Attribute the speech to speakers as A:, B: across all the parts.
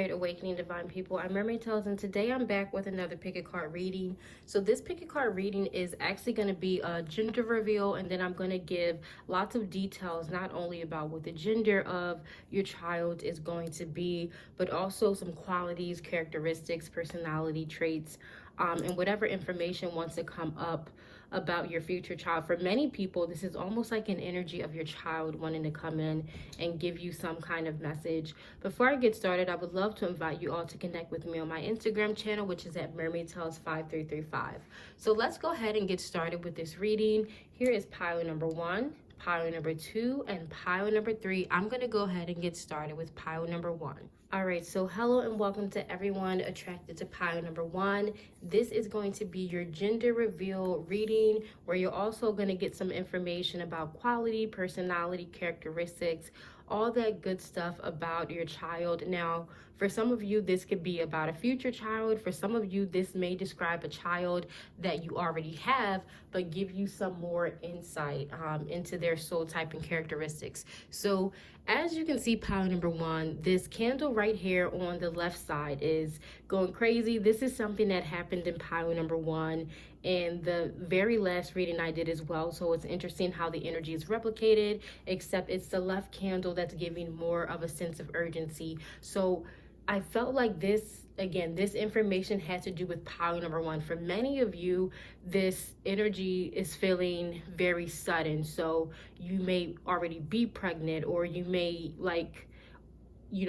A: Mermaid Awakening Divine People. I'm Mermaid Tells, and today I'm back with another pick a card reading. So this pick a card reading is actually going to be a gender reveal, and then I'm going to give lots of details, not only about what the gender of your child is going to be, but also some qualities, characteristics, personality traits, and whatever information wants to come up about your future child. For many people, this is almost like an energy of your child wanting to come in and give you some kind of message. Before I get started, I would love to invite you all to connect with me on my Instagram channel, which is at mermaidtells5335. So let's go ahead and get started with this reading. Here is pile number 1, pile number 2, and pile number 3. I'm going to go ahead and get started with pile number 1. All right, so hello and welcome to everyone attracted to pile number 1. This is going to be your gender reveal reading, where you're also going to get some information about quality, personality, characteristics, all that good stuff about your child. Now, for some of you, this could be about a future child. For some of you, this may describe a child that you already have, but give you some more insight into their soul type and characteristics. So as you can see, pile number 1, this candle right here on the left side is going crazy. This is something that happened in pile number 1 and the very last reading I did as well. So it's interesting how the energy is replicated, except it's the left candle that's giving more of a sense of urgency. So I felt like this, again, this information had to do with pile number 1. For many of you, this energy is feeling very sudden. So you may already be pregnant, or you may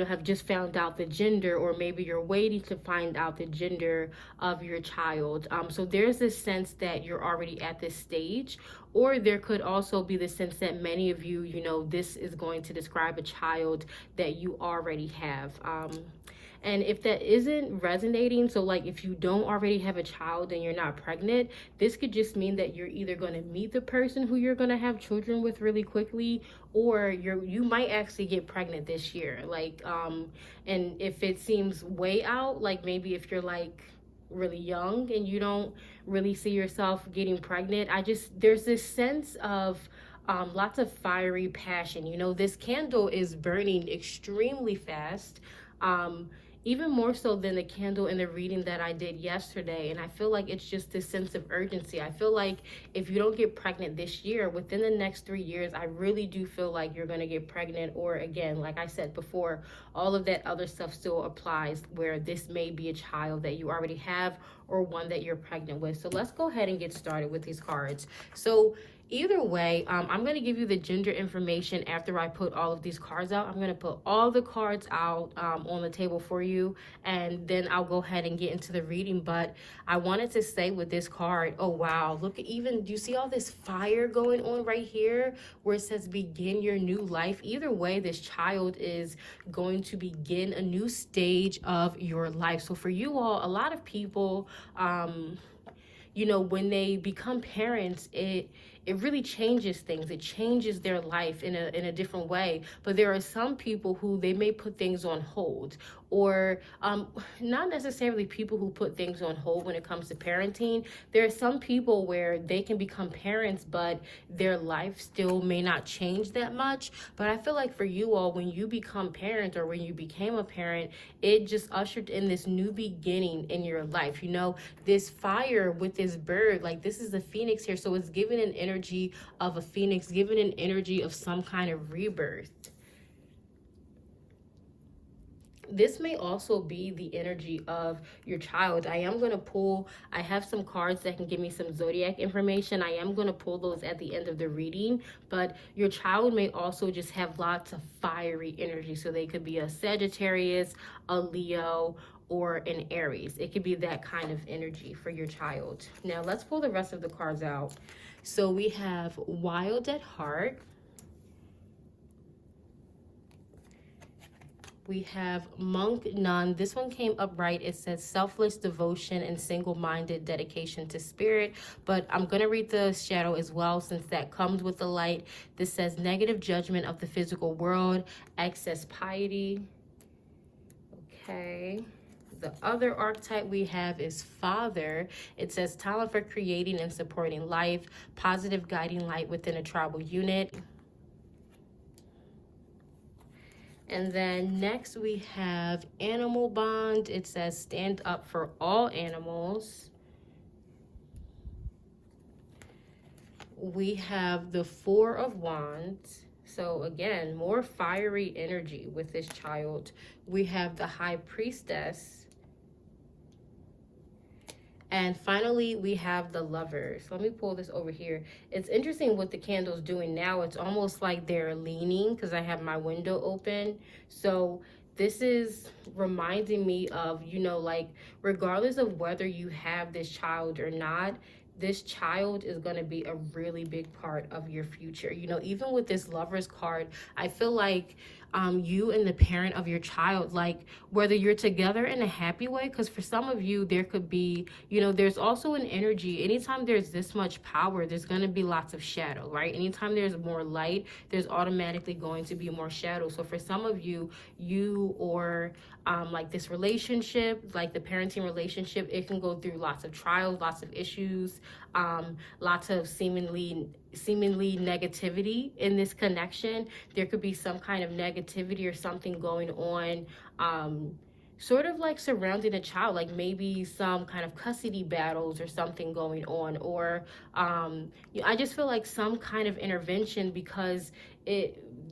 A: have just found out the gender, or maybe you're waiting to find out the gender of your child. So there's this sense that you're already at this stage, or there could also be the sense that many of you, this is going to describe a child that you already have. And if that isn't resonating, so like if you don't already have a child and you're not pregnant, this could just mean that you're either going to meet the person who you're going to have children with really quickly, or you might actually get pregnant this year. And if it seems way out, like maybe if you're like really young and you don't really see yourself getting pregnant, there's this sense of lots of fiery passion. This candle is burning extremely fast. Even more so than the candle in the reading that I did yesterday. And I feel like it's just this sense of urgency. I feel like if you don't get pregnant this year, within the next 3 years, I really do feel like you're going to get pregnant. Or again, like I said before, all of that other stuff still applies, where this may be a child that you already have or one that you're pregnant with. So let's go ahead and get started with these cards. So either way, I'm going to give you the gender information after I put all of these cards out. I'm going to put all the cards out on the table for you, and then I'll go ahead and get into the reading. But I wanted to say with this card, oh wow, look, do you see all this fire going on right here where it says begin your new life? Either way, this child is going to begin a new stage of your life. So for you all, a lot of people, when they become parents, it really changes things. It changes their life in a different way. But there are some people who they may put things on hold, or not necessarily people who put things on hold when it comes to parenting. There are some people where they can become parents, but their life still may not change that much. But I feel like for you all, when you become parents, or when you became a parent, it just ushered in this new beginning in your life. This fire with this bird, like this is the phoenix here. So it's giving an energy of a phoenix, giving an energy of some kind of rebirth. This may also be the energy of your child. I have some cards that can give me some zodiac information. I am going to pull those at the end of the reading, but your child may also just have lots of fiery energy. So they could be a Sagittarius, a Leo, or an Aries. It could be that kind of energy for your child. Now let's pull the rest of the cards out. So we have Wild at Heart. We have Monk Nun. This one came up right. It says selfless devotion and single-minded dedication to spirit. But I'm going to read the shadow as well, since that comes with the light. This says negative judgment of the physical world, excess piety. Okay. The other archetype we have is Father. It says talent for creating and supporting life, positive guiding light within a tribal unit. And then next we have animal bond. It says stand up for all animals. We have the Four of Wands. So again, more fiery energy with this child. We have the High Priestess. And finally, we have the Lovers. So let me pull this over here. It's interesting what the candle's doing now. It's almost like they're leaning because I have my window open. So this is reminding me of, you know, like regardless of whether you have this child or not, this child is going to be a really big part of your future. You know, even with this Lovers card, I feel like you and the parent of your child, like whether you're together in a happy way, because for some of you there could be, you know, there's also an energy. Anytime there's this much power, there's going to be lots of shadow, right? Anytime there's more light, there's automatically going to be more shadow. So for some of you, or like this relationship, like the parenting relationship, it can go through lots of trials, lots of issues, lots of seemingly negativity in this connection. There could be some kind of negativity or something going on, sort of like surrounding a child, like maybe some kind of custody battles or something going on, or I just feel like some kind of intervention, because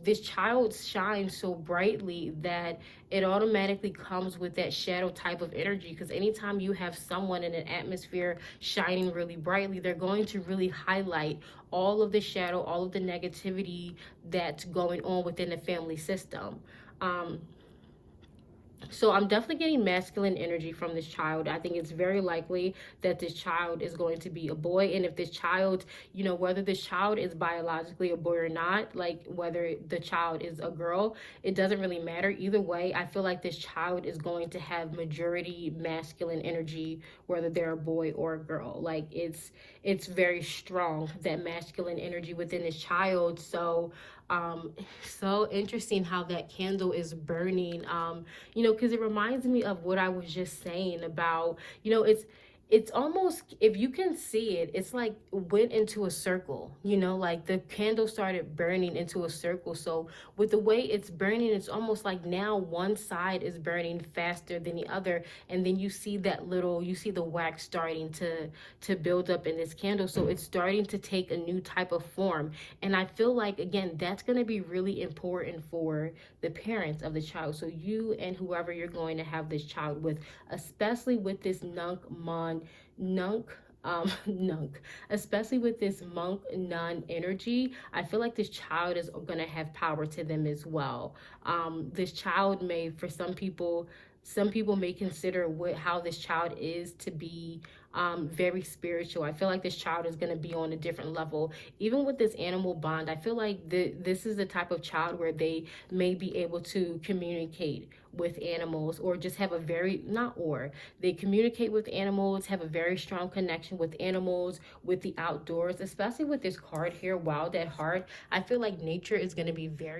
A: this child shines so brightly that it automatically comes with that shadow type of energy. Because anytime you have someone in an atmosphere shining really brightly, they're going to really highlight all of the shadow, all of the negativity that's going on within the family system. So I'm definitely getting masculine energy from this child. I think it's very likely that this child is going to be a boy. And if this child, you know, whether this child is biologically a boy or not, like whether the child is a girl, it doesn't really matter. Either way, I feel like this child is going to have majority masculine energy, whether they're a boy or a girl. Like it's very strong, that masculine energy within this child. So so interesting how that candle is burning, you know, because it reminds me of what I was just saying about, you know, it's almost, if you can see it, it's like went into a circle, you know, like the candle started burning into a circle. So with the way it's burning, it's almost like now one side is burning faster than the other. And then you see you see the wax starting to build up in this candle. So it's starting to take a new type of form. And I feel like, again, that's going to be really important for the parents of the child. So you and whoever you're going to have this child with, especially with this Nunk, especially with this monk nun energy, I feel like this child is going to have power to them as well. This child may, for some people may consider how this child is to be very spiritual. I feel like this child is going to be on a different level. Even with this animal bond, I feel like this is the type of child where they may be able to communicate with animals, or just have a they communicate with animals, have a very strong connection with animals, with the outdoors, especially with this card here, Wild at Heart. I feel like nature is going to be very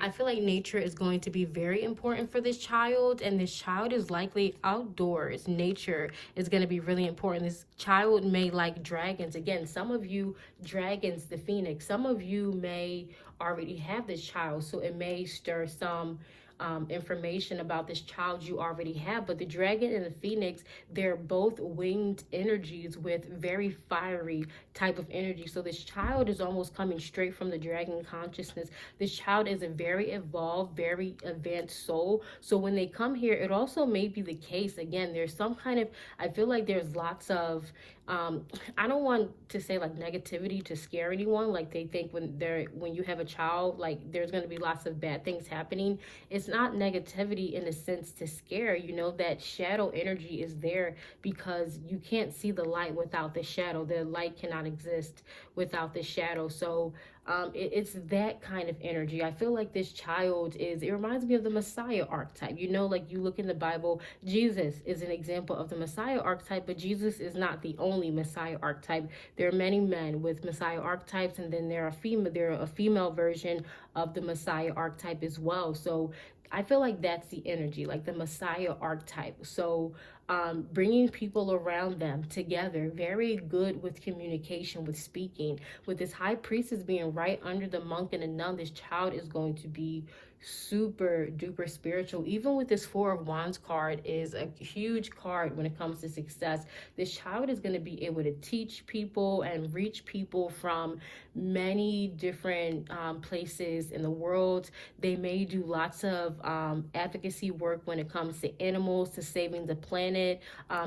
A: important for this child, and this child is likely outdoors. Nature is going to be really important. This child may like dragons. Again, some of you, dragons, the phoenix. Some of you may already have this child, so it may stir some information about this child you already have. But the dragon and the phoenix, they're both winged energies with very fiery type of energy. So this child is almost coming straight from the dragon consciousness. This child is a very evolved, very advanced soul. So when they come here, it also may be the case, again, there's some kind of, I feel like there's lots of I don't want to say like negativity to scare anyone. Like they think when you have a child, like there's going to be lots of bad things happening. It's not negativity in a sense to scare, you know, that shadow energy is there because you can't see the light without the shadow. The light cannot exist without the shadow. So it's that kind of energy. I feel like this child it reminds me of the Messiah archetype. You know, like you look in the Bible, Jesus is an example of the Messiah archetype, but Jesus is not the only Messiah archetype. There are many men with Messiah archetypes, and then there are a female version of the Messiah archetype as well. So I feel like that's the energy, like the Messiah archetype. So bringing people around them together, very good with communication, with speaking. With this high priestess being right under the monk and the nun, this child is going to be super duper spiritual. Even with this Four of Wands card is a huge card when it comes to success. This child is going to be able to teach people and reach people from many different places in the world. They may do lots of advocacy work when it comes to animals, to saving the planet,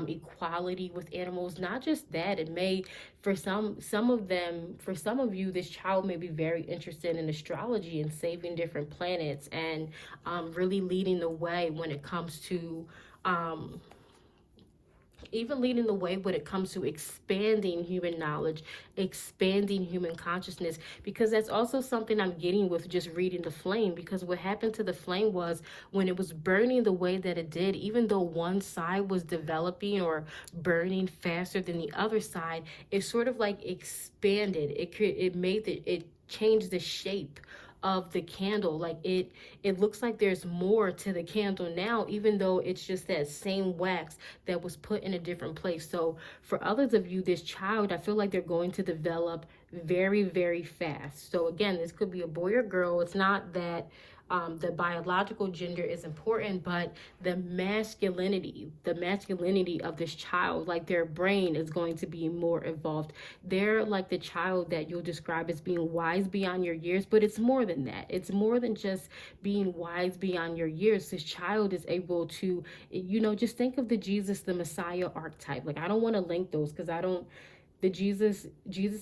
A: equality with animals. Not just that, it may, for some of you, this child may be very interested in astrology and saving different planets, and really leading the way when it comes to even leading the way when it comes to expanding human knowledge, expanding human consciousness, because that's also something I'm getting with just reading the flame. Because what happened to the flame was, when it was burning the way that it did, even though one side was developing or burning faster than the other side, it sort of like expanded. It changed the shape of the candle. Like it looks like there's more to the candle now, even though it's just that same wax that was put in a different place. So for others of you, this child, I feel like they're going to develop very, very fast. So again, this could be a boy or girl. It's not that the biological gender is important, but the masculinity of this child, like their brain is going to be more evolved. They're like the child that you'll describe as being wise beyond your years, but it's more than that. It's more than just being wise beyond your years. This child is able to, just think of the Jesus, the Messiah archetype. Like, I don't want to link those because Jesus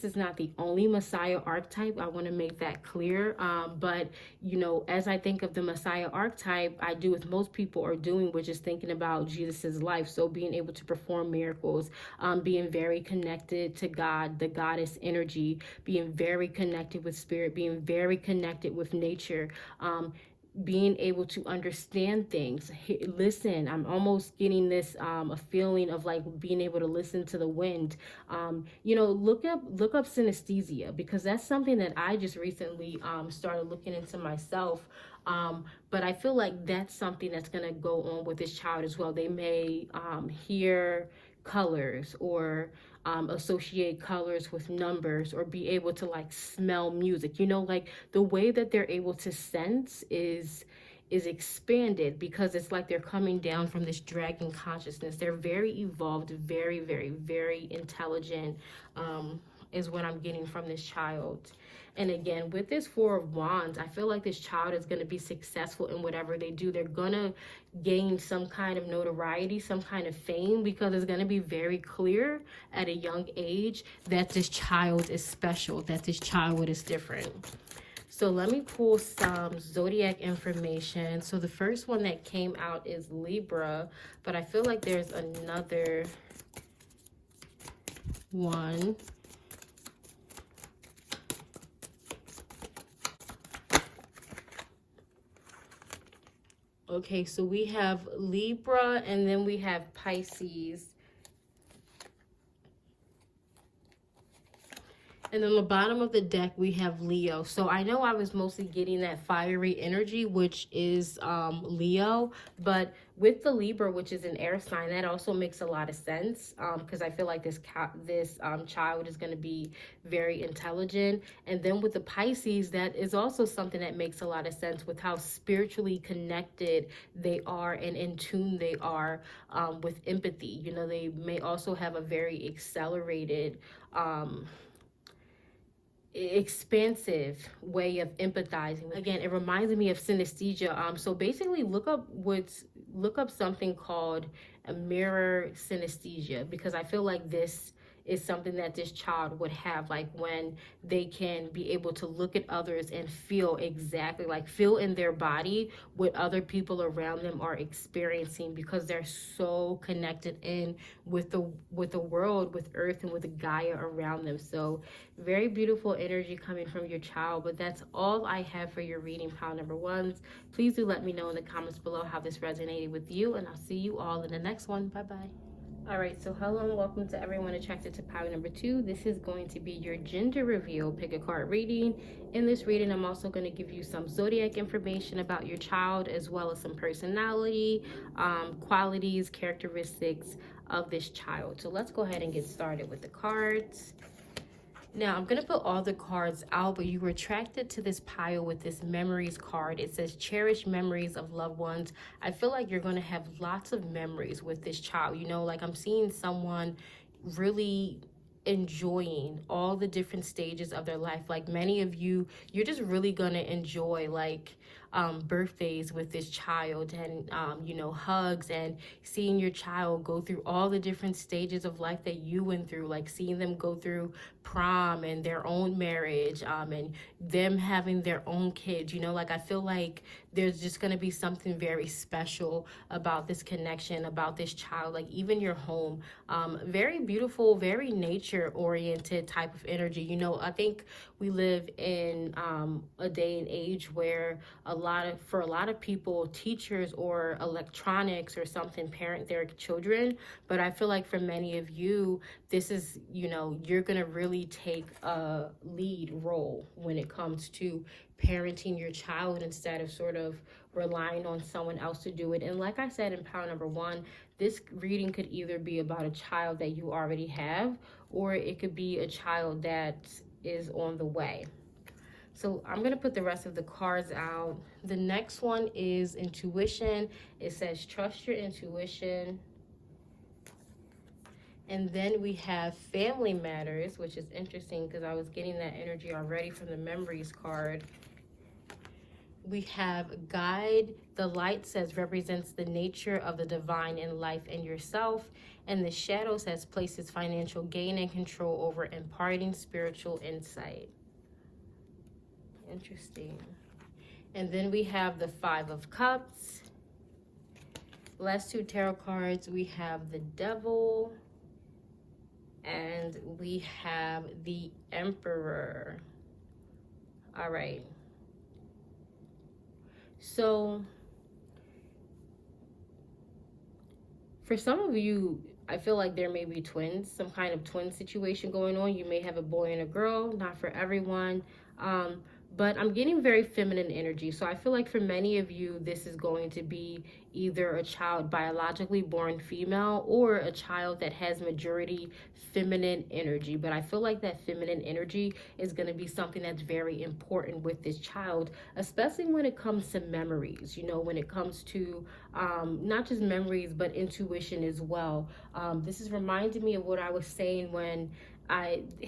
A: is not the only Messiah archetype. I want to make that clear. But as I think of the Messiah archetype, I do what most people are doing, which is thinking about Jesus's life. So being able to perform miracles, being very connected to God, the goddess energy, being very connected with spirit, being very connected with nature, being able to understand things. Listen, I'm almost getting this a feeling of like being able to listen to the wind. Look up synesthesia, because that's something that I just recently started looking into myself. But I feel like that's something that's going to go on with this child as well. They may hear colors, or associate colors with numbers, or be able to like smell music. Like the way that they're able to sense is expanded, because it's like they're coming down from this dragon consciousness. They're very evolved, very, very, very intelligent, is what I'm getting from this child. And again, with this Four of Wands, I feel like this child is going to be successful in whatever they do. They're going to gain some kind of notoriety, some kind of fame, because it's going to be very clear at a young age that this child is special, that this child is different. So let me pull some zodiac information. So the first one that came out is Libra, but I feel like there's another one. Okay, so we have Libra, and then we have Pisces. And on the bottom of the deck, we have Leo. So I know I was mostly getting that fiery energy, which is Leo. But with the Libra, which is an air sign, that also makes a lot of sense, because I feel like this child is going to be very intelligent. And then with the Pisces, that is also something that makes a lot of sense with how spiritually connected they are and in tune they are with empathy. They may also have a very accelerated expansive way of empathizing. Again, it reminds me of synesthesia. So basically look up something called a mirror synesthesia, because I feel like this is something that this child would have, like when they can be able to look at others and feel exactly, like feel in their body what other people around them are experiencing, because they're so connected in with the world, with earth, and with the Gaia around them. So very beautiful energy coming from your child. But that's all I have for your reading, pile number ones. Please do let me know in the comments below how this resonated with you, and I'll see you all in the next one. Bye bye. All right, so hello and welcome to everyone attracted to power number 2. This is going to be your gender reveal pick a card reading. In this reading, I'm also going to give you some zodiac information about your child, as well as some personality, qualities, characteristics of this child. So let's go ahead and get started with the cards. Now, I'm going to put all the cards out, but you were attracted to this pile with this memories card. It says cherish memories of loved ones. I feel like you're going to have lots of memories with this child. You know, like I'm seeing someone really enjoying all the different stages of their life. Like many of you, you're just really going to enjoy like birthdays with this child, and you know, hugs, and seeing your child go through all the different stages of life that you went through, like seeing them go through prom and their own marriage, and them having their own kids. You know, like I feel like there's just going to be something very special about this connection, about this child. Like even your home, very beautiful, very nature oriented type of energy. You know, I think we live in a day and age where for a lot of people, teachers or electronics or something parent their children. But I feel like for many of you, this is, you know, you're going to really take a lead role when it comes to parenting your child instead of sort of relying on someone else to do it. And like I said in pile number 1, this reading could either be about a child that you already have, or it could be a child that is on the way. So I'm going to put the rest of the cards out. The next one is intuition. It says trust your intuition. And then we have family matters, which is interesting because I was getting that energy already from the memories card. We have guide. The light says represents the nature of the divine in life and yourself. And the shadow says places financial gain and control over imparting spiritual insight. Interesting. And then we have the 5 of Cups. Last 2 tarot cards, we have the Devil and we have the Emperor. All right. So for some of you, I feel like there may be twins, some kind of twin situation going on. You may have a boy and a girl, not for everyone. But I'm getting very feminine energy. So I feel like for many of you, this is going to be either a child biologically born female or a child that has majority feminine energy. But I feel like that feminine energy is going to be something that's very important with this child, especially when it comes to memories, you know, when it comes to not just memories, but intuition as well. This is reminding me of what I was saying when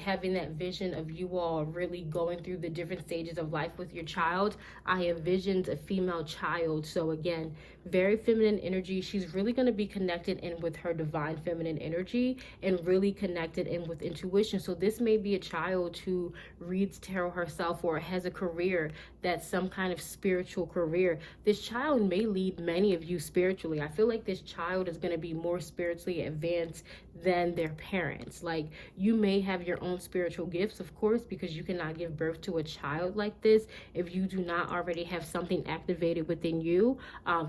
A: having that vision of you all really going through the different stages of life with your child. I envisioned a female child. So again, very feminine energy. She's really going to be connected in with her divine feminine energy and really connected in with intuition. So this may be a child who reads tarot herself or has a career that's some kind of spiritual career. This child may lead many of you spiritually. I feel like this child is going to be more spiritually advanced than their parents. Like you may have your own spiritual gifts, of course, because you cannot give birth to a child like this if you do not already have something activated within you.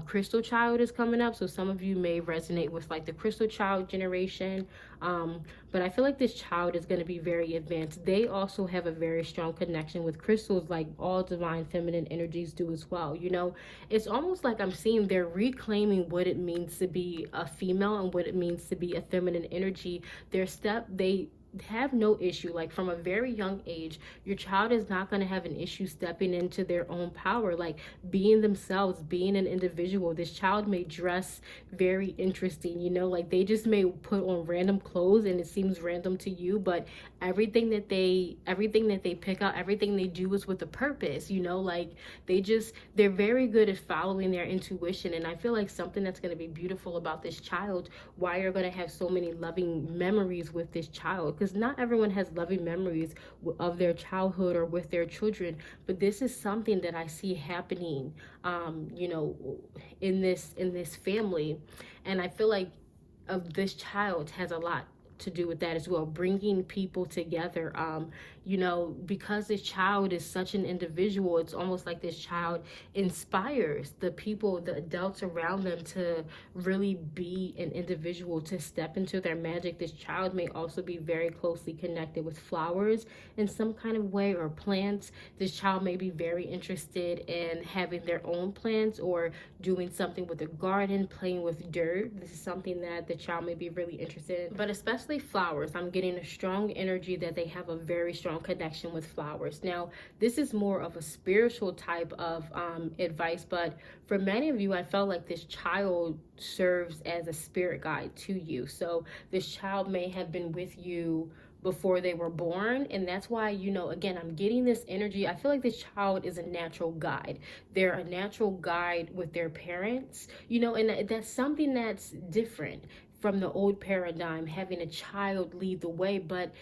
A: Crystal child is coming up, so some of you may resonate with like the crystal child generation. But I feel like this child is going to be very advanced. They also have a very strong connection with crystals, like all divine feminine energies do as well. You know, it's almost like I'm seeing they're reclaiming what it means to be a female and what it means to be a feminine energy. They have no issue, like from a very young age, your child is not going to have an issue stepping into their own power, like being themselves, being an individual. This child may dress very interesting, you know, like they just may put on random clothes and it seems random to you, but everything that they pick out, everything they do is with a purpose, you know, like they're very good at following their intuition. And I feel like something that's going to be beautiful about this child, why you're going to have so many loving memories with this child, because not everyone has loving memories of their childhood or with their children, but this is something that I see happening, you know, in this family. And I feel like this child has a lot to do with that as well, bringing people together. You know, because this child is such an individual, it's almost like this child inspires the people, the adults around them, to really be an individual, to step into their magic. This child may also be very closely connected with flowers in some kind of way, or plants. This child may be very interested in having their own plants, or doing something with a garden, playing with dirt. This is something that the child may be really interested in, but especially flowers. I'm getting a strong energy that they have a very strong connection with flowers. Now, this is more of a spiritual type of advice, but for many of you, I felt like this child serves as a spirit guide to you. So this child may have been with you before they were born, and that's why, you know, again, I'm getting this energy. I feel like this child is a natural guide. They're a natural guide with their parents, you know, and that's something that's different from the old paradigm, having a child lead the way. But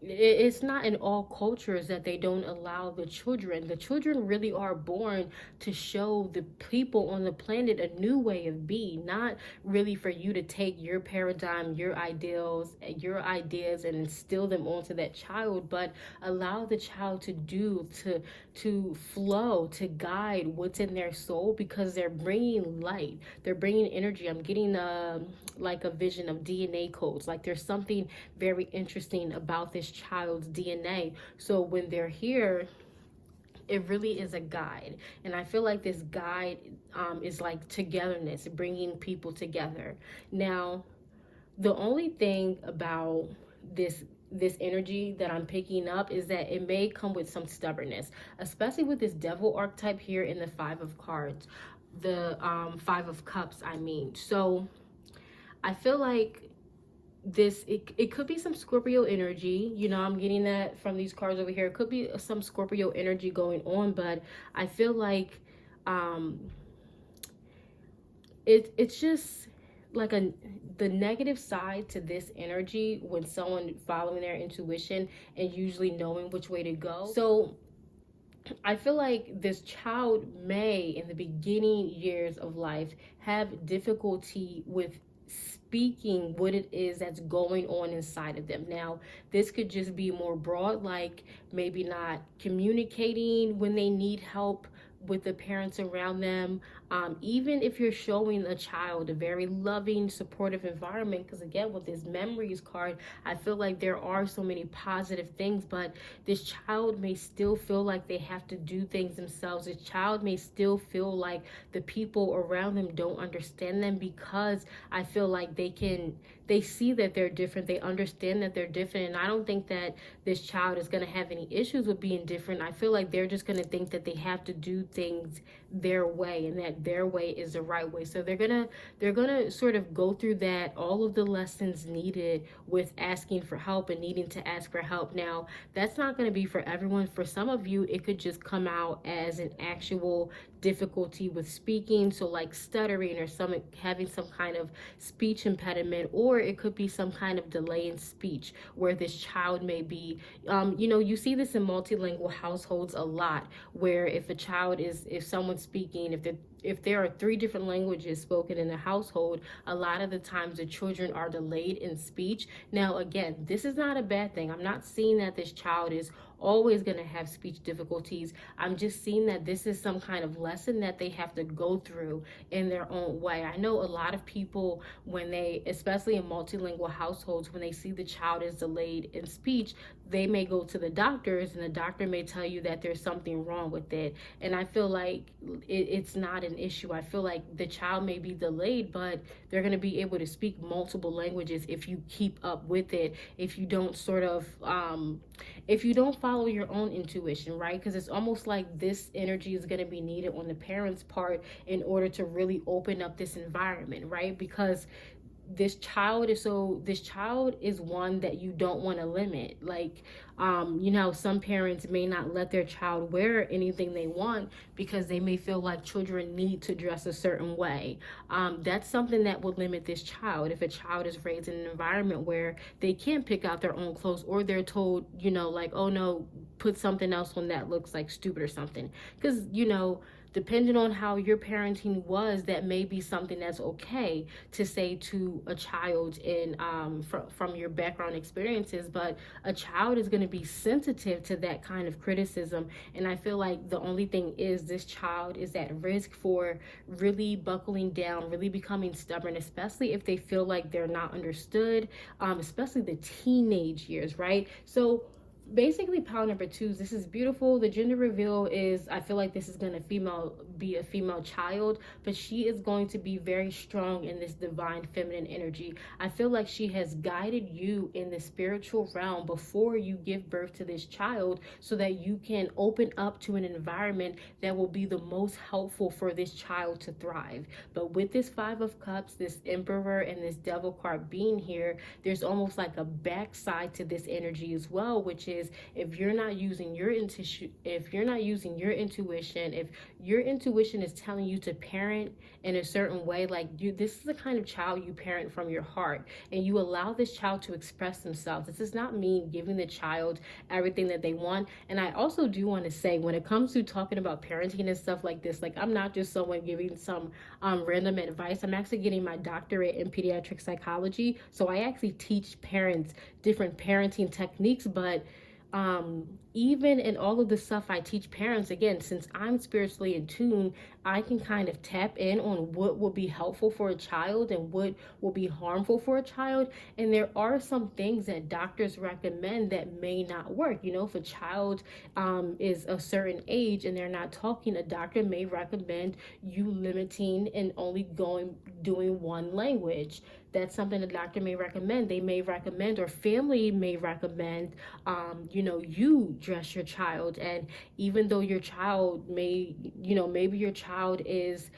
A: it's not in all cultures that they don't allow the children. The children really are born to show the people on the planet a new way of being, not really for you to take your paradigm, your ideals, your ideas, and instill them onto that child, but allow the child to flow, to guide what's in their soul, because they're bringing light, they're bringing energy. I'm getting like a vision of DNA codes. Like there's something very interesting about this child's DNA. So when they're here, it really is a guide. And I feel like this guide is like togetherness, bringing people together. Now, the only thing about this energy that I'm picking up is that it may come with some stubbornness, especially with this devil archetype here in the Five of Cards, the Five of Cups, I mean. So I feel like it could be some Scorpio energy. You know, I'm getting that from these cards over here. It could be some Scorpio energy going on, but I feel like it's just like the negative side to this energy when someone following their intuition and usually knowing which way to go. So I feel like this child may, in the beginning years of life, have difficulty with speaking what it is that's going on inside of them. Now, this could just be more broad, like maybe not communicating when they need help with the parents around them. Even if you're showing a child a very loving, supportive environment, because again, with this memories card, I feel like there are so many positive things, but this child may still feel like they have to do things themselves. This child may still feel like the people around them don't understand them, because I feel like they see that they're different, they understand that they're different, and I don't think that this child is going to have any issues with being different. I feel like they're just going to think that they have to do things their way, and that their way is the right way. So they're gonna sort of go through that, all of the lessons needed with asking for help and needing to ask for help. Now, that's not going to be for everyone. For some of you, it could just come out as an actual difficulty with speaking, so like stuttering or having some kind of speech impediment, or it could be some kind of delay in speech where this child may be you know, you see this in multilingual households a lot, where if someone's speaking, if there are 3 different languages spoken in the household, a lot of the times the children are delayed in speech. Now, again, this is not a bad thing. I'm not seeing that this child is always going to have speech difficulties. I'm just seeing that this is some kind of lesson that they have to go through in their own way. I know a lot of people, when they, especially in multilingual households, when they see the child is delayed in speech, they may go to the doctors, and the doctor may tell you that there's something wrong with it. And I feel like it's not an issue. I feel like the child may be delayed, but they're going to be able to speak multiple languages if you keep up with it, if you don't sort of if you don't follow your own intuition, right? Because it's almost like this energy is going to be needed on the parents' part in order to really open up this environment, right? Because this child is one that you don't want to limit. Like, you know, some parents may not let their child wear anything they want because they may feel like children need to dress a certain way. That's something that would limit this child. If a child is raised in an environment where they can't pick out their own clothes, or they're told, you know, like, oh no, put something else on that looks like stupid or something. Because, you know, depending on how your parenting was, that may be something that's okay to say to a child in from your background experiences. But a child is going to be sensitive to that kind of criticism, and I feel like the only thing is this child is at risk for really buckling down, really becoming stubborn, especially if they feel like they're not understood, especially the teenage years, right? So basically, pile number 2, this is beautiful. The gender reveal is, I feel like this is going to be a female child, but she is going to be very strong in this divine feminine energy. I feel like she has guided you in the spiritual realm before you give birth to this child, so that you can open up to an environment that will be the most helpful for this child to thrive. But with this 5 of Cups, this Emperor, and this Devil card being here, there's almost like a backside to this energy as well, which is, if you're not using your intuition, if your intuition is telling you to parent in a certain way, like this is the kind of child you parent from your heart, and you allow this child to express themselves. This does not mean giving the child everything that they want. And I also do want to say, when it comes to talking about parenting and stuff like this, like, I'm not just someone giving some random advice. I'm actually getting my doctorate in pediatric psychology, so I actually teach parents different parenting techniques. But even in all of the stuff I teach parents, again, since I'm spiritually in tune, I can kind of tap in on what will be helpful for a child and what will be harmful for a child. And there are some things that doctors recommend that may not work. You know, if a child is a certain age and they're not talking, a doctor may recommend you limiting and only doing one language. That's something the doctor may recommend. They may recommend, or family may recommend, you dress your child. And even though your child may, maybe your child is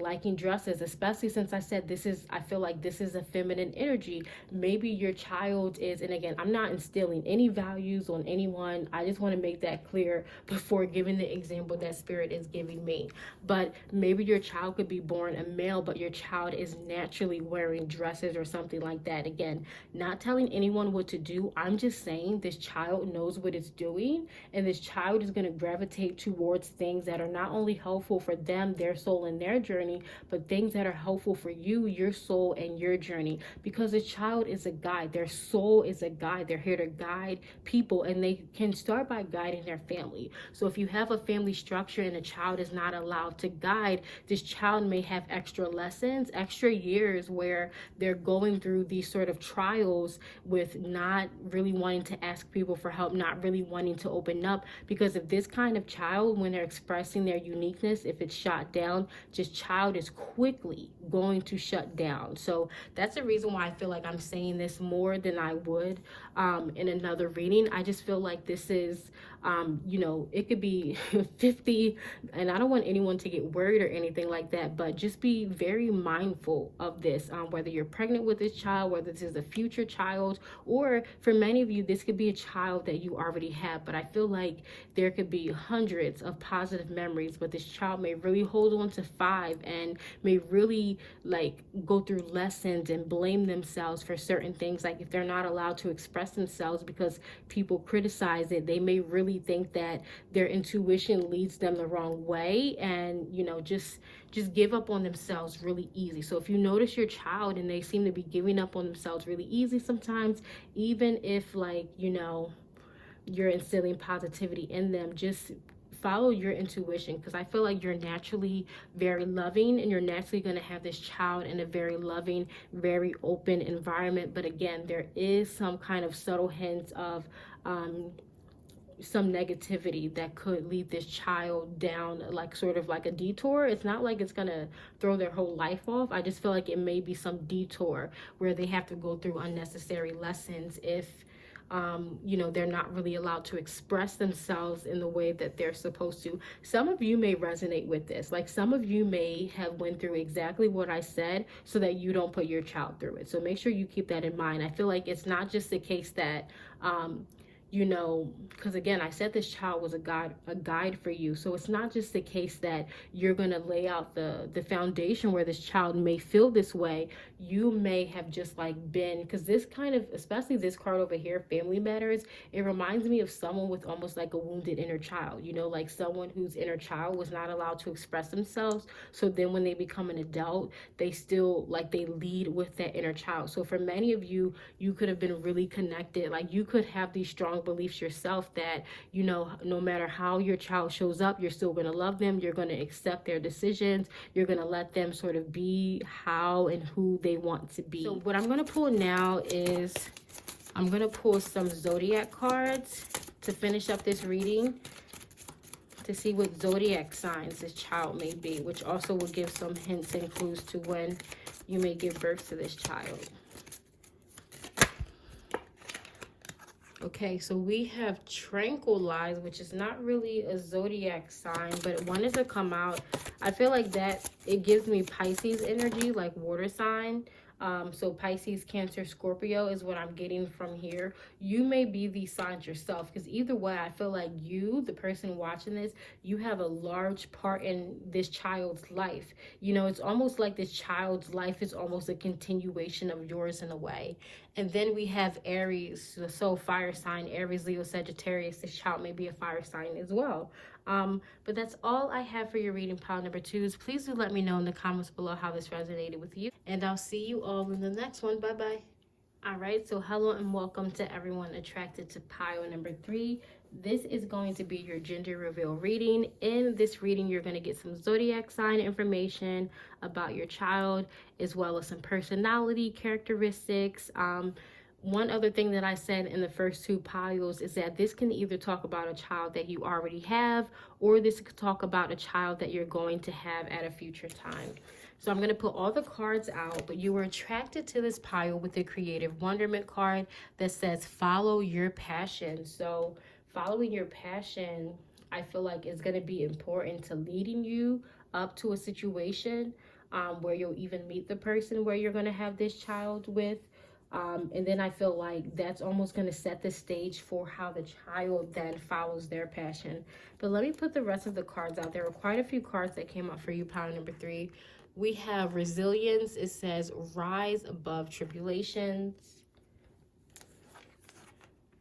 A: liking dresses, especially since I said I feel like this is a feminine energy. Maybe your child is, and again, I'm not instilling any values on anyone. I just want to make that clear before giving the example that Spirit is giving me. But maybe your child could be born a male, but your child is naturally wearing dresses or something like that. Again, not telling anyone what to do. I'm just saying this child knows what it's doing, and this child is going to gravitate towards things that are not only helpful for them, their soul, and their journey, but things that are helpful for you, your soul, and your journey. Because a child is a guide. Their soul is a guide. They're here to guide people, and they can start by guiding their family. So if you have a family structure and a child is not allowed to guide, this child may have extra lessons, extra years where they're going through these sort of trials with not really wanting to ask people for help, not really wanting to open up. Because if this kind of child, when they're expressing their uniqueness, if it's shot down, this child is quickly going to shut down. So that's the reason why I feel like I'm saying this more than I would in another reading. I just feel like this is, it could be 50, and I don't want anyone to get worried or anything like that, but just be very mindful of this, whether you're pregnant with this child, whether this is a future child, or for many of you, this could be a child that you already have. But I feel like there could be hundreds of positive memories, but this child may really hold on to 5 and may really go through lessons and blame themselves for certain things. Like if they're not allowed to express themselves because people criticize it, they may really think that their intuition leads them the wrong way, and just give up on themselves really easy. So if you notice your child and they seem to be giving up on themselves really easy sometimes, even if you're instilling positivity in them, just follow your intuition, because I feel like you're naturally very loving, and you're naturally going to have this child in a very loving, very open environment. But again, there is some kind of subtle hints of some negativity that could lead this child down sort of like a detour. It's not like it's gonna throw their whole life off. I just feel like it may be some detour where they have to go through unnecessary lessons if they're not really allowed to express themselves in the way that they're supposed to. Some of you may resonate with this. Some of you may have went through exactly what I said, so that you don't put your child through it. So make sure you keep that in mind. I feel like it's not just the case that you know, because again, I said this child was a guide for you. So it's not just the case that you're going to lay out the foundation where this child may feel this way. You may have just like been, because this kind of, especially this card over here, Family Matters, it reminds me of someone with almost like a wounded inner child, you know, like someone whose inner child was not allowed to express themselves. So then when they become an adult, they still like they lead with that inner child. So for many of you, you could have been really connected. Like you could have these strong beliefs yourself that, you know, no matter how your child shows up, you're still going to love them. You're going to accept their decisions. You're going to let them sort of be how and who they want to be. So what I'm going to pull now is I'm going to pull some zodiac cards to finish up this reading, to see what zodiac signs this child may be, which also will give some hints and clues to when you may give birth to this child. Okay, so we have tranquilized, which is not really a zodiac sign, but wanted to come out. I feel like that it gives me Pisces energy, like water sign. So Pisces, Cancer, Scorpio is what I'm getting from here. You may be these signs yourself, because either way, I feel like you, the person watching this, you have a large part in this child's life. You know, it's almost like this child's life is almost a continuation of yours in a way. And then we have Aries, so fire sign, Aries, Leo, Sagittarius. This child may be a fire sign as well. But that's all I have for your reading, pile number 2s. Please do let me know in the comments below how this resonated with you. And I'll see you all in the next one. Bye-bye. All right, so hello and welcome to everyone attracted to pile number 3. This is going to be your gender reveal reading. In this reading, you're going to get some zodiac sign information about your child, as well as some personality characteristics. One other thing that I said in the first 2 piles is that this can either talk about a child that you already have, or this could talk about a child that you're going to have at a future time. So I'm going to put all the cards out, but you were attracted to this pile with the Creative Wonderment card that says follow your passion. So following your passion, I feel like is going to be important to leading you up to a situation where you'll even meet the person where you're going to have this child with. And then I feel like that's almost going to set the stage for how the child then follows their passion. But let me put the rest of the cards out. There were quite a few cards that came out for you, pile number 3. We have Resilience. It says rise above tribulations.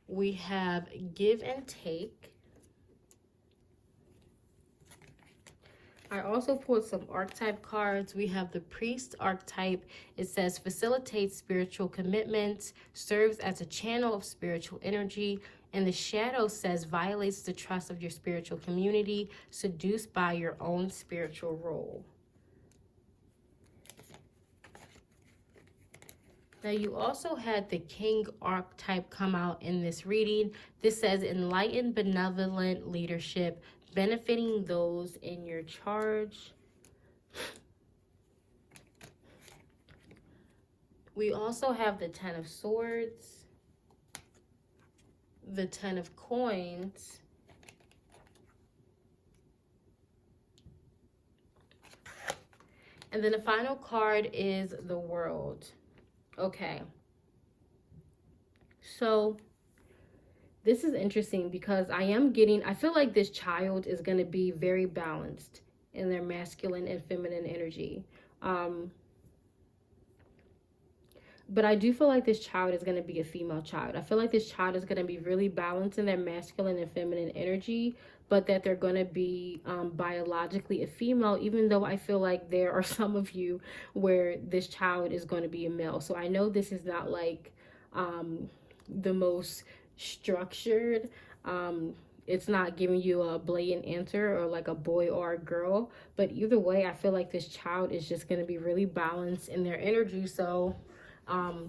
A: We have Give and Take. I also pulled some archetype cards. We have the Priest archetype. It says facilitates spiritual commitments, serves as a channel of spiritual energy. And the Shadow says violates the trust of your spiritual community, seduced by your own spiritual role. Now, you also had the King archetype come out in this reading. This says enlightened, benevolent leadership, benefiting those in your charge. We also have the 10 of Swords, the 10 of Coins, and then the final card is the World. Okay, so this is interesting because I feel like this child is going to be very balanced in their masculine and feminine energy. But I do feel like this child is going to be a female child. I feel like this child is going to be really balanced in their masculine and feminine energy, but that they're going to be biologically a female, even though I feel like there are some of you where this child is going to be a male. So I know this is not like the most structured. It's not giving you a blatant answer or like a boy or a girl. But either way, I feel like this child is just going to be really balanced in their energy. So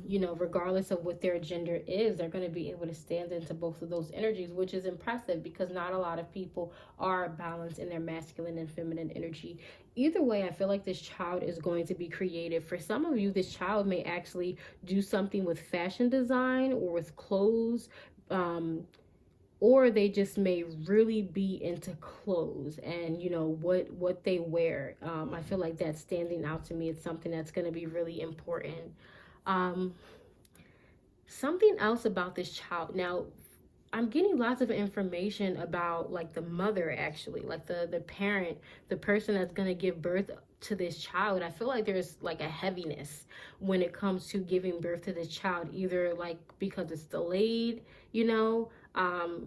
A: you know, regardless of what their gender is, they're going to be able to stand into both of those energies, which is impressive because not a lot of people are balanced in their masculine and feminine energy. Either way, I feel like this child is going to be creative. For some of you, this child may actually do something with fashion design or with clothes, or they just may really be into clothes and, you know, what they wear. I feel like that's standing out to me. It's something that's going to be really important. Something else about this child. Now, I'm getting lots of information about like the mother, actually, like the parent, the person that's going to give birth to this child. I feel like there's like a heaviness when it comes to giving birth to this child, either like because it's delayed, you know.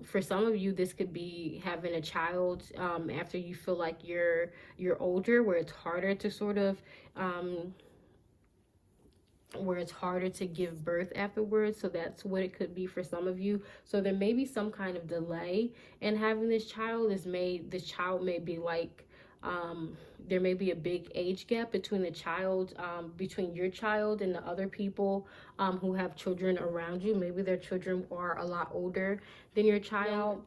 A: For some of you, this could be having a child after you feel like you're older, where it's harder to sort of where it's harder to give birth afterwards. So that's what it could be for some of you. So there may be some kind of delay in having this child. This child may be like, there may be a big age gap between the child, between your child and the other people who have children around you. Maybe their children are a lot older than your child.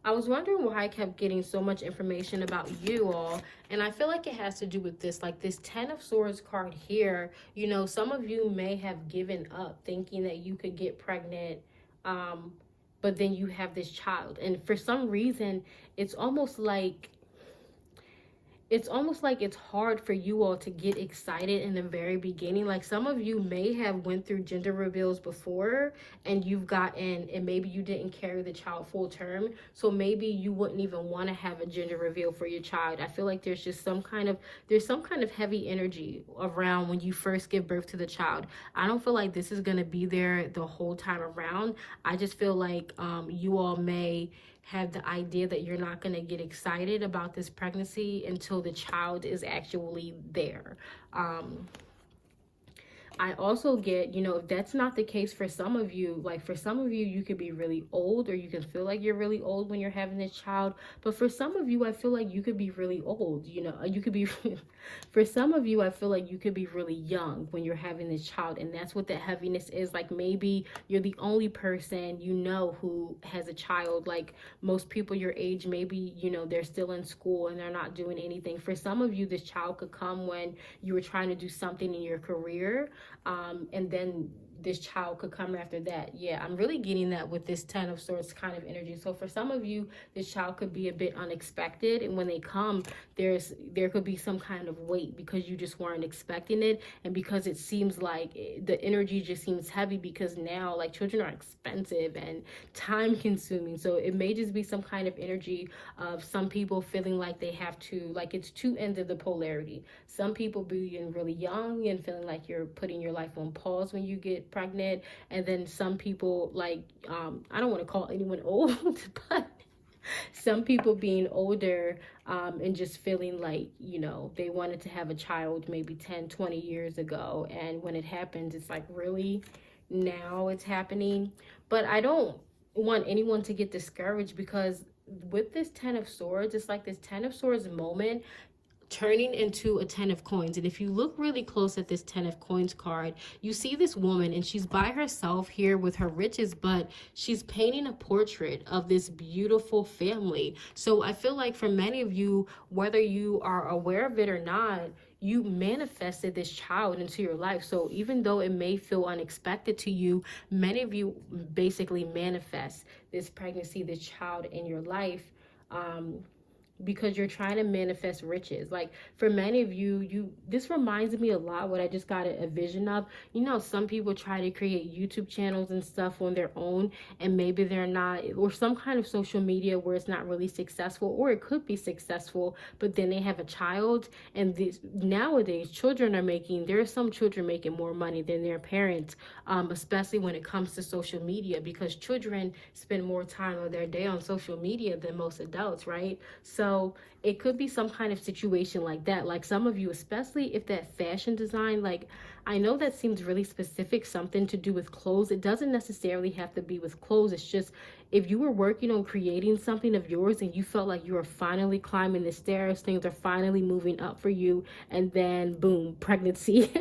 A: I was wondering why I kept getting so much information about you all, and I feel like it has to do with this, like this Ten of Swords card here. You know, some of you may have given up thinking that you could get pregnant, but then you have this child, and for some reason, it's almost like it's hard for you all to get excited in the very beginning. Like some of you may have went through gender reveals before and you've gotten, and maybe you didn't carry the child full term, so maybe you wouldn't even want to have a gender reveal for your child. I feel like there's just some kind of heavy energy around when you first give birth to the child. I don't feel like this is going to be there the whole time around. I just feel like you all may have the idea that you're not going to get excited about this pregnancy until the child is actually there. I also get, you know, if that's not the case for some of you, like for some of you, you could be really old, or you can feel like you're really old when you're having this child. But for some of you, I feel like you could be really old, you know, you could be, for some of you, I feel like you could be really young when you're having this child. And that's what the heaviness is. Like maybe you're the only person you know who has a child. Like most people your age, maybe, you know, they're still in school and they're not doing anything. For some of you, this child could come when you were trying to do something in your career. And then this child could come after that. Yeah, I'm really getting that with this Ten of Swords kind of energy. So for some of you, this child could be a bit unexpected, and when they come, there could be some kind of weight because you just weren't expecting it, and because it seems like the energy just seems heavy, because now like children are expensive and time consuming. So it may just be some kind of energy of some people feeling like they have to, like it's two ends of the polarity. Some people being really young and feeling like you're putting your life on pause when you get pregnant, and then some people like I don't want to call anyone old, but some people being older and just feeling like, you know, they wanted to have a child maybe 10-20 years ago, and when it happens, it's like, really, now it's happening. But I don't want anyone to get discouraged, because with this Ten of Swords, it's like this Ten of Swords moment turning into a Ten of Coins. And if you look really close at this Ten of Coins card, you see this woman, and she's by herself here with her riches, but she's painting a portrait of this beautiful family. So I feel like for many of you, whether you are aware of it or not, you manifested this child into your life. So even though it may feel unexpected to you, many of you basically manifest this pregnancy, this child in your life, because you're trying to manifest riches. Like for many of you, this reminds me a lot what I just got a vision of. You know, some people try to create YouTube channels and stuff on their own, and maybe they're not, or some kind of social media where it's not really successful, or it could be successful, but then they have a child. And nowadays there are some children making more money than their parents, especially when it comes to social media, because children spend more time of their day on social media than most adults, right? So it could be some kind of situation like that. Like some of you, especially if that fashion design, like I know that seems really specific, something to do with clothes. It doesn't necessarily have to be with clothes. It's just if you were working on creating something of yours and you felt like you were finally climbing the stairs, things are finally moving up for you, and then boom, pregnancy,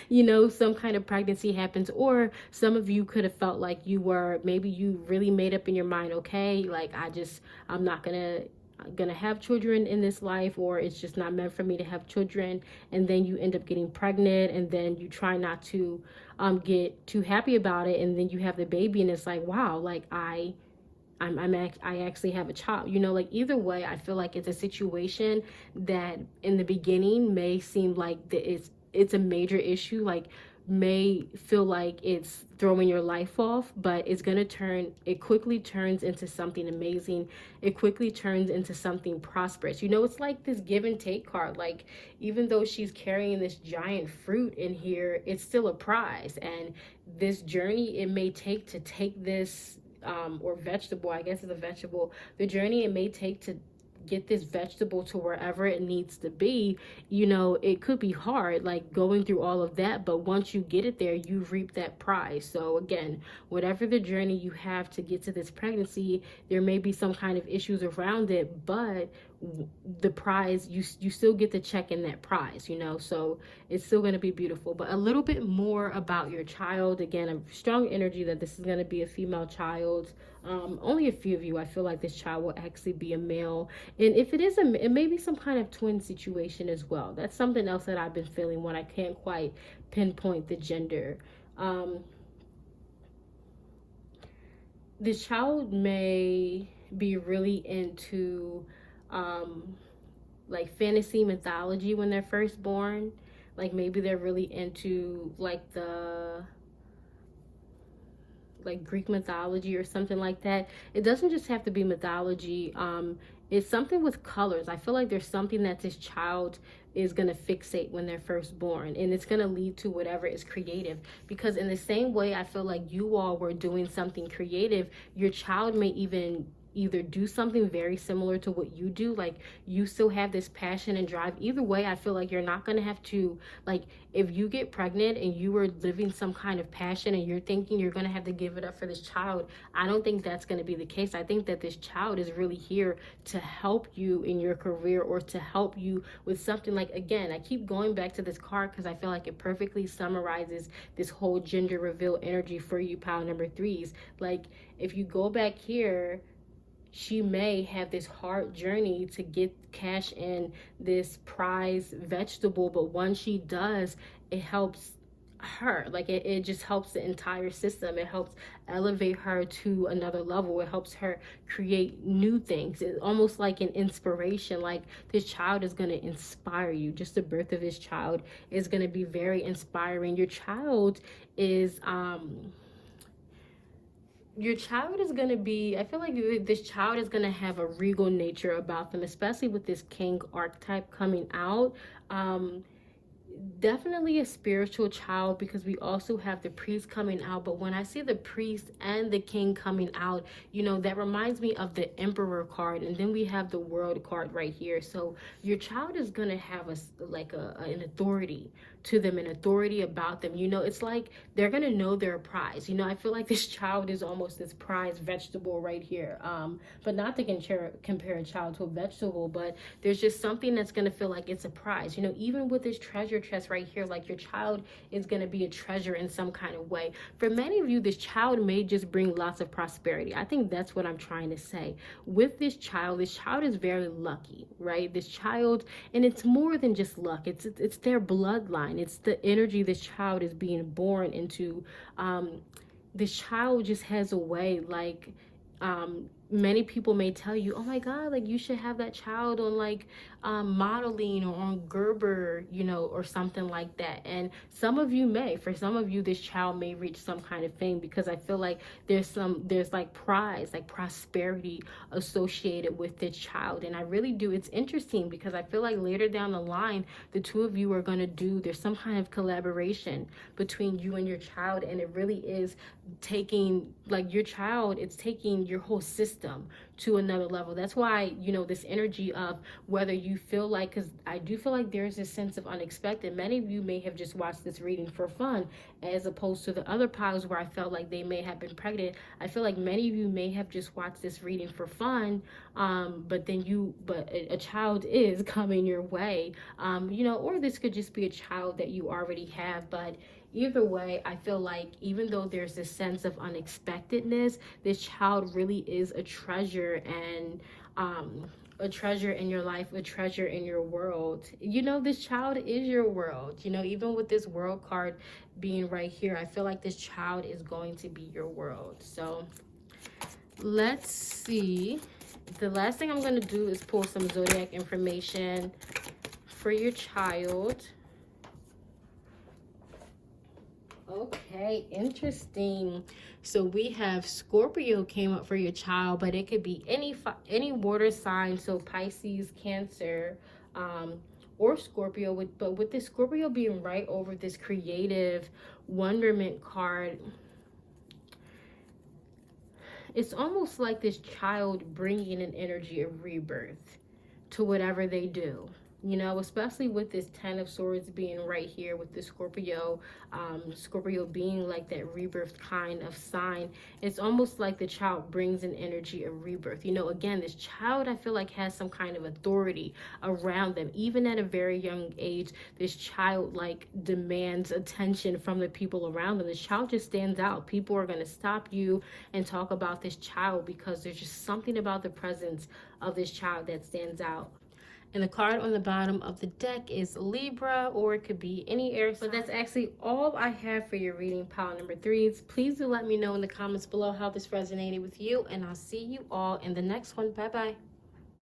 A: you know, some kind of pregnancy happens. Or some of you could have felt like maybe you really made up in your mind, okay, like I'm not gonna have children in this life, or it's just not meant for me to have children, and then you end up getting pregnant, and then you try not to get too happy about it, and then you have the baby, and it's like, wow, like I actually have a child, you know. Like either way, I feel like it's a situation that in the beginning may seem like it's a major issue. Like may feel like it's throwing your life off, but it's going to turn, it quickly turns into something amazing. It quickly turns into something prosperous. You know, it's like this give and take card. Like, even though she's carrying this giant fruit in here, it's still a prize. And this journey it may take to take this, or vegetable, I guess it's a vegetable, the journey it may take to get this vegetable to wherever it needs to be, you know, it could be hard, like going through all of that, but once you get it there, you reap that prize. So again, whatever the journey you have to get to this pregnancy, there may be some kind of issues around it, but the prize, you still get to check in that prize, you know, so it's still going to be beautiful. But a little bit more about your child. Again, a strong energy that this is going to be a female child. Only a few of you, I feel like this child will actually be a male. And if it is it may be some kind of twin situation as well. That's something else that I've been feeling when I can't quite pinpoint the gender. This child may be really into like fantasy mythology when they're first born. Like maybe they're really into like Greek mythology or something like that. It doesn't just have to be mythology. It's something with colors. I feel like there's something that this child is going to fixate when they're first born, and it's going to lead to whatever is creative. Because in the same way I feel like you all were doing something creative, your child may either do something very similar to what you do. Like you still have this passion and drive. Either way, I feel like you're not going to have to, like, if you get pregnant and you were living some kind of passion and you're thinking you're going to have to give it up for this child, I don't think that's going to be the case. I think that this child is really here to help you in your career, or to help you with something. Like, again, I keep going back to this card because I feel like it perfectly summarizes this whole gender reveal energy for you pile number 3s. Like, if you go back here, she may have this hard journey to cash in this prize vegetable, but once she does, it helps her. Like it just helps the entire system. It helps elevate her to another level. It helps her create new things. It's almost like an inspiration. Like this child is going to inspire you. Just the birth of this child is going to be very inspiring. Your child is going to be, I feel like this child is going to have a regal nature about them, especially with this king archetype coming out. Definitely a spiritual child, because we also have the priest coming out. But when I see the priest and the king coming out, you know, that reminds me of the emperor card, and then we have the world card right here. So your child is going to have an authority to them, an authority about them. You know, it's like they're going to know their prize. You know, I feel like this child is almost this prize vegetable right here. But not to compare a child to a vegetable, but there's just something that's going to feel like it's a prize. You know, even with this treasure chest right here, like your child is going to be a treasure in some kind of way. For many of you, this child may just bring lots of prosperity. I think that's what I'm trying to say. With this child is very lucky, right? This child, and it's more than just luck. It's their bloodline. It's the energy this child is being born into. This child just has a way, like, many people may tell you, oh my God, like you should have that child on like modeling or on Gerber, you know, or something like that. And some of you may, for some of you, this child may reach some kind of fame, because I feel like there's like prize, like prosperity associated with this child. And I really do. It's interesting because I feel like later down the line, the two of you are going to there's some kind of collaboration between you and your child. And it really is taking, like, your child, it's taking your whole system to another level. That's why, you know, this energy of whether you feel like, because I do feel like there's a sense of unexpected. Many of you may have just watched this reading for fun, as opposed to the other piles where I felt like they may have been pregnant. I feel like many of you may have just watched this reading for fun, but a child is coming your way, you know, or this could just be a child that you already have. But either way, I feel like even though there's this sense of unexpectedness, this child really is a treasure, and a treasure in your life, a treasure in your world. You know, this child is your world. You know, even with this world card being right here, I feel like this child is going to be your world. So let's see. The last thing I'm going to do is pull some zodiac information for your child. Okay, interesting. So we have Scorpio came up for your child, but it could be any water sign, so Pisces, Cancer, or Scorpio. But with this Scorpio being right over this creative wonderment card, it's almost like this child bringing an energy of rebirth to whatever they do. You know, especially with this 10 of Swords being right here with the Scorpio, Scorpio being like that rebirth kind of sign. It's almost like the child brings an energy of rebirth. You know, again, this child, I feel like, has some kind of authority around them. Even at a very young age, this child like demands attention from the people around them. This child just stands out. People are going to stop you and talk about this child because there's just something about the presence of this child that stands out. And the card on the bottom of the deck is Libra, or it could be any air sign. But that's actually all I have for your reading, pile number 3s. Please do let me know in the comments below how this resonated with you, and I'll see you all in the next one. Bye-bye.